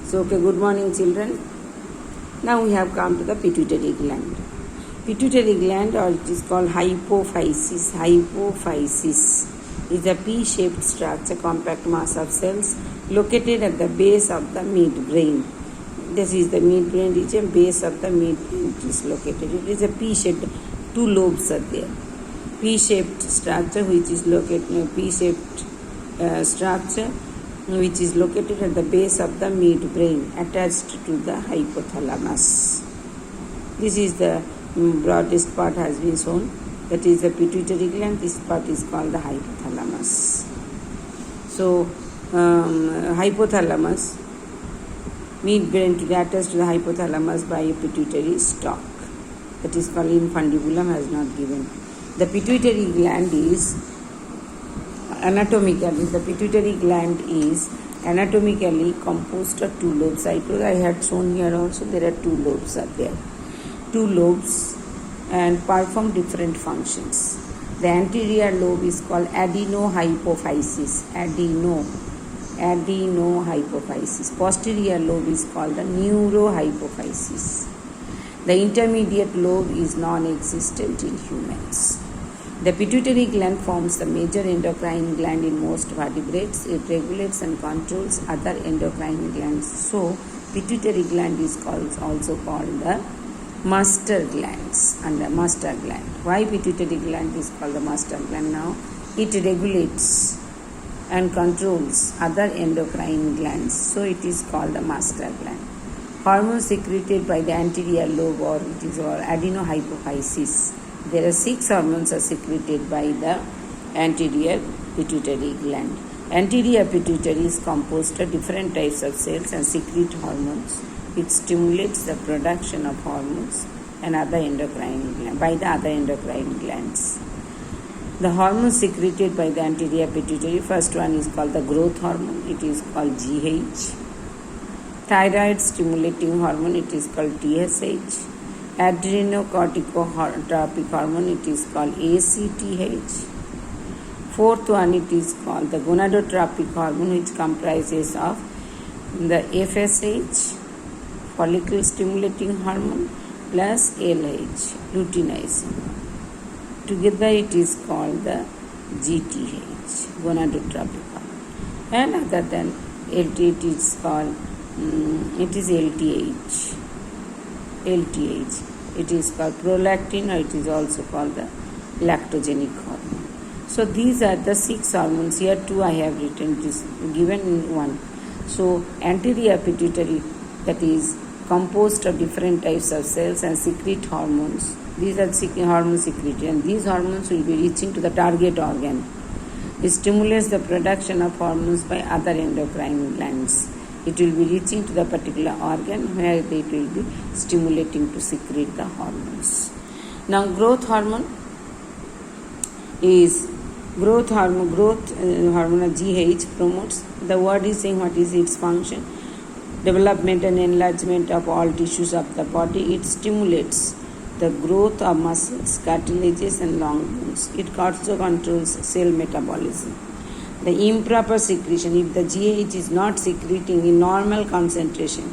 So, okay, good morning, children. Now we have come to the pituitary gland. Pituitary gland, or it is called hypophysis. Hypophysis is a pea-shaped structure, compact mass of cells located at the base of the midbrain. This is the midbrain region, base of the midbrain is located. It is a pea-shaped, two lobes are there. Pea-shaped structure which is located, which is located at the base of the midbrain, attached to the hypothalamus. This is the broadest part has been shown. That is the pituitary gland. This part is called the hypothalamus. So, hypothalamus, midbrain to be attached to the hypothalamus by a pituitary stalk. That is called infundibulum, has not given. The pituitary gland is anatomically composed of two lobes. I had shown here also there are two lobes are there. Two lobes and perform different functions. The anterior lobe is called adenohypophysis. Adenohypophysis. Posterior lobe is called the neurohypophysis. The intermediate lobe is non-existent in humans. The pituitary gland forms the major endocrine gland in most vertebrates. It regulates and controls other endocrine glands. So, pituitary gland is also called the master glands and the master gland. Why pituitary gland is called the master gland now? It regulates and controls other endocrine glands. So, it is called the master gland. Hormones secreted by the anterior lobe or adenohypophysis. There are 6 hormones are secreted by the anterior pituitary gland. Anterior pituitary is composed of different types of cells and secrete hormones. It stimulates the production of hormones and other endocrine glands by the other endocrine glands. The hormones secreted by the anterior pituitary, first one is called the growth hormone. It is called GH. Thyroid stimulating hormone, it is called TSH. Adrenocorticotropic hormone, it is called ACTH. Fourth one, it is called the gonadotropic hormone, which comprises of the FSH, follicle stimulating hormone, plus LH, luteinizing. Together it is called the GTH, gonadotropic hormone. And other than LT, it is called it is LTH. It is called prolactin, or it is also called the lactogenic hormone. So these are the 6 hormones. Here 2 I have written, this given in 1. So anterior pituitary, that is composed of different types of cells and secrete hormones. These are hormones secreted, and these hormones will be reaching to the target organ. It stimulates the production of hormones by other endocrine glands. It will be reaching to the particular organ where it will be stimulating to secrete the hormones. Now, growth hormone GH promotes. The word is saying what is its function. Development and enlargement of all tissues of the body. It stimulates the growth of muscles, cartilages and long bones. It also controls cell metabolism. The improper secretion, if the GH is not secreting in normal concentration,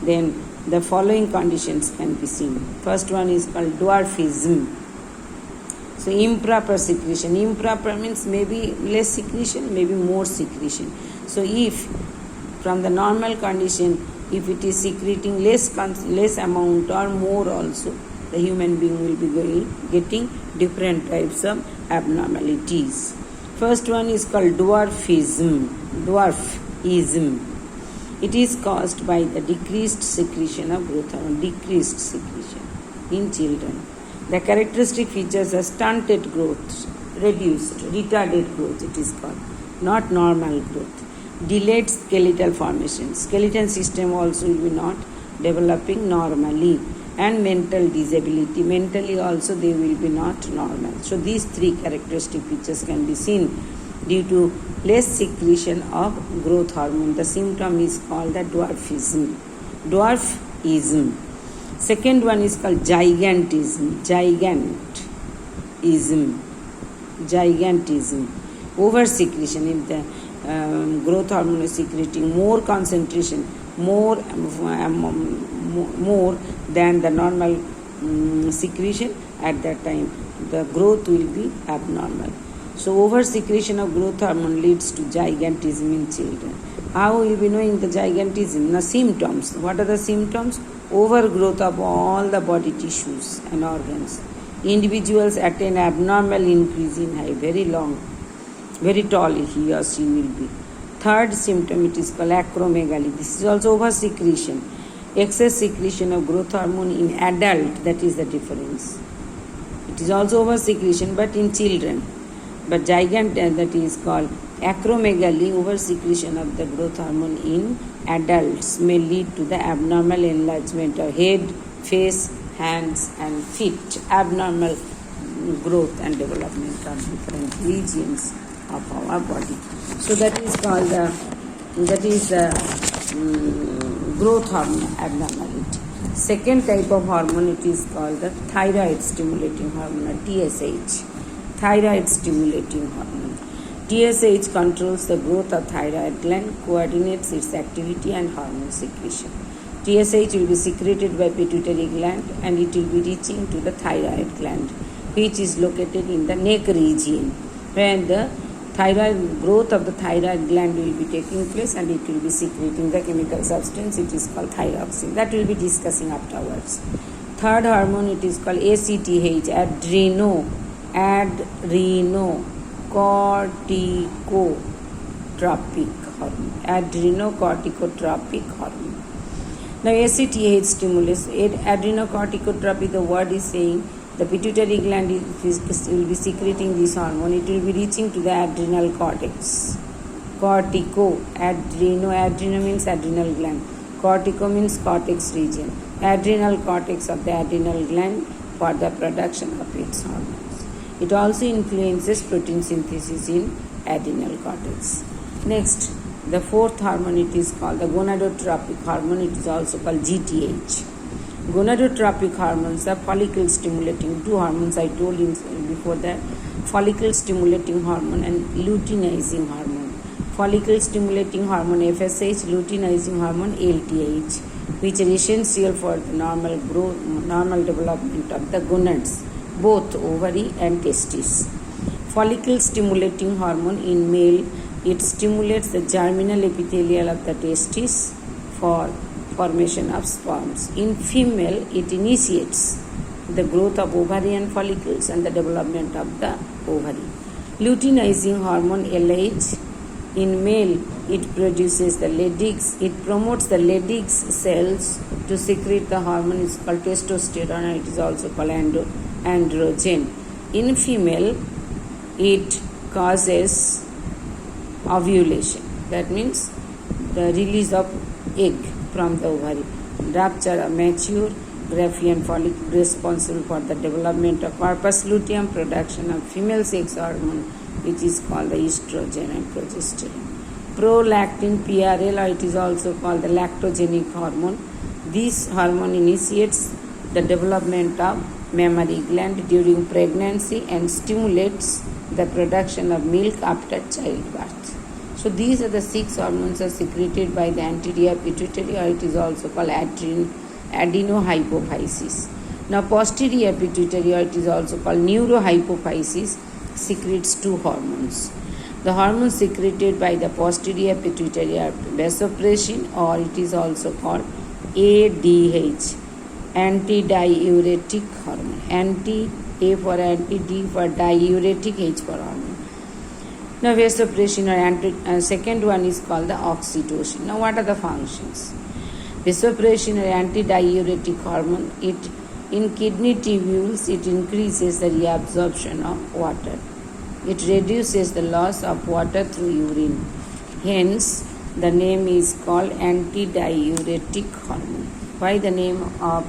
then the following conditions can be seen. First one is called dwarfism. So improper secretion. Improper means maybe less secretion, maybe more secretion. So if from the normal condition, if it is secreting less amount or more also, the human being will be getting different types of abnormalities. First one is called dwarfism. It is caused by the decreased secretion of growth hormone, in children. The characteristic features are stunted growth, retarded growth it is called, not normal growth. Delayed skeletal formation. Skeleton system also will be not developing normally. And mental disability. Mentally also they will be not normal. So these 3 characteristic features can be seen due to less secretion of growth hormone. The symptom is called the dwarfism. Second one is called gigantism. Gigantism. Over secretion. If the growth hormone is secreting more concentration, more than the normal secretion at that time, the growth will be abnormal. So over secretion of growth hormone leads to gigantism in children. How will be knowing the gigantism? The symptoms. What are the symptoms? Overgrowth of all the body tissues and organs. Individuals attain abnormal increase in height, very long, very tall he or she will be. Third symptom, it is called acromegaly. This is also over secretion. Excess secretion of growth hormone in adult, that is the difference. It is also over secretion, but in children. But that is called acromegaly, over secretion of the growth hormone in adults may lead to the abnormal enlargement of head, face, hands and feet, abnormal growth and development of different regions of our body. So that is called the growth hormone abnormality. Second type of hormone, it is called the thyroid stimulating hormone, TSH. Thyroid stimulating hormone. TSH controls the growth of thyroid gland, coordinates its activity and hormone secretion. TSH will be secreted by pituitary gland and it will be reaching to the thyroid gland, which is located in the neck region, where the thyroid growth of the thyroid gland will be taking place and it will be secreting the chemical substance, it is called thyroxine. That we will be discussing afterwards. Third hormone, it is called ACTH, adrenocorticotropic hormone. Adrenocorticotropic hormone. Now ACTH stimulates adrenocorticotropic. The word is saying the pituitary gland will be secreting this hormone. It will be reaching to the adrenal cortex. Adreno means adrenal gland. Cortico means cortex region. Adrenal cortex of the adrenal gland for the production of its hormones. It also influences protein synthesis in adrenal cortex. Next, the fourth hormone, it is called the gonadotropic hormone. It is also called GTH. Gonadotropic hormones are follicle stimulating. Two hormones I told you before that, follicle stimulating hormone and luteinizing hormone. Follicle stimulating hormone FSH, luteinizing hormone LTH, which are essential for the normal growth, normal development of the gonads, both ovary and testes. Follicle stimulating hormone in male, it stimulates the germinal epithelial of the testes for formation of sperms. In female, it initiates the growth of ovarian follicles and the development of the ovary. Luteinizing hormone LH, in male, it produces the Leydig, it promotes the Leydig cells to secrete the hormone. It's called testosterone and it is also called androgen. In female, it causes ovulation. That means the release of egg from the ovary. Rupture of mature Graafian follicle responsible for the development of corpus luteum, production of female sex hormone, which is called the estrogen and progesterone. Prolactin PRL, or it is also called the lactogenic hormone. This hormone initiates the development of mammary gland during pregnancy and stimulates the production of milk after childbirth. So these are the 6 hormones are secreted by the anterior pituitary, or it is also called adenohypophysis. Now posterior pituitary, or it is also called neurohypophysis, secretes 2 hormones. The hormones secreted by the posterior pituitary are vasopressin, or it is also called ADH, antidiuretic hormone. A for anti, D for diuretic, H for hormone. Now vasopressin or second one is called the oxytocin. Now what are the functions? Vasopressin or antidiuretic hormone, it in kidney tubules, it increases the reabsorption of water. It reduces the loss of water through urine. Hence, the name is called antidiuretic hormone. Why the name of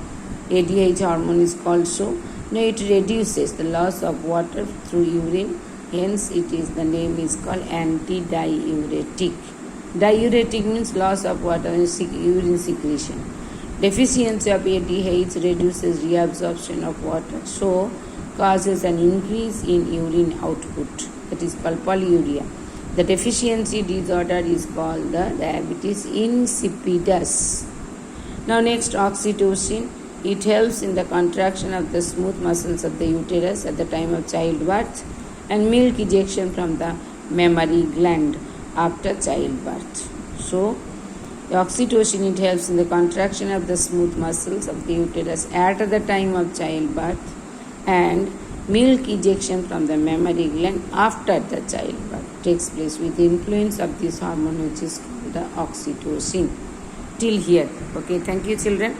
ADH hormone is called so? No, it reduces the loss of water through urine. Hence, the name is called antidiuretic. Diuretic means loss of water in urine secretion. Deficiency of ADH reduces reabsorption of water, so causes an increase in urine output. That is called polyuria. The deficiency disorder is called the diabetes insipidus. Now next, oxytocin. It helps in the contraction of the smooth muscles of the uterus at the time of childbirth and milk ejection from the mammary gland after childbirth. So, the oxytocin, it helps in the contraction of the smooth muscles of the uterus at the time of childbirth and milk ejection from the mammary gland after the childbirth takes place with the influence of this hormone which is called the oxytocin. Till here. Okay, thank you children.